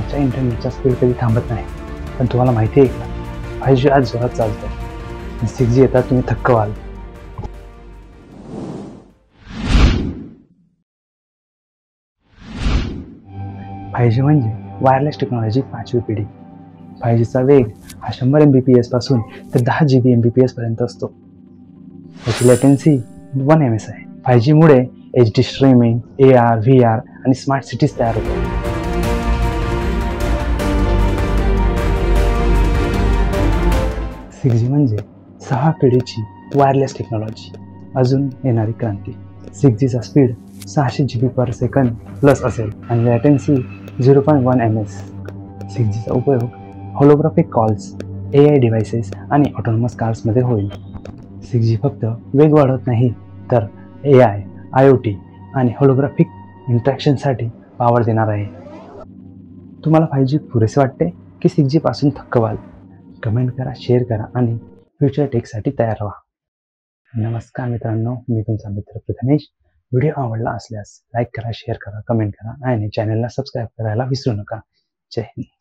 आजच्या इंटरनेटचा स्पीड कधी थांबत नाही, पण तुम्हाला माहिती आहे का 5G आज जोरात चालतं. 6G येतात तुम्ही थक्क व्हाल. फायजी म्हणजे वायरलेस टेक्नॉलॉजी 5वी पिढी. 5Gचा वेग हा 100 Mbps पासून ते 10 GB Mbps पर्यंत असतो. याची लेटेन्सी 1 ms आहे. 5G मुळे HD स्ट्रीमिंग, AR, VR आणि स्मार्ट सिटीज तयार होतात. 6G म्हणजे 6 पिढीची वायरलेस टेक्नॉलॉजी. अजून येणारी क्रांती. 6Gचा स्पीड 600 GB/s प्लस असेल आणि लॅटेन्सी 0.1 ms. 6Gचा उपयोग होलोग्राफिक कॉल्स, AI डिव्हाइसेस आणि ऑटोनॉमस कार्समध्ये होईल. 6G फक्त वेग वाढवत नाही, तर AI, IoT आणि होलोग्राफिक इंटरॅक्शनसाठी पॉवर देणार आहे. तुम्हाला 5G पुरेसे वाटते की 6G पासून थक्क व्हाल? कमेंट करा, शेअर करा आणि फ्युचर टेकसाठी तयार व्हा. नमस्कार मित्रांनो, मी तुमचा मित्र प्रथमेश. व्हिडिओ आवडला असल्यास लाईक करा, शेअर करा, कमेंट करा आणि चॅनलला सबस्क्राईब करायला विसरू नका. जय हिंद.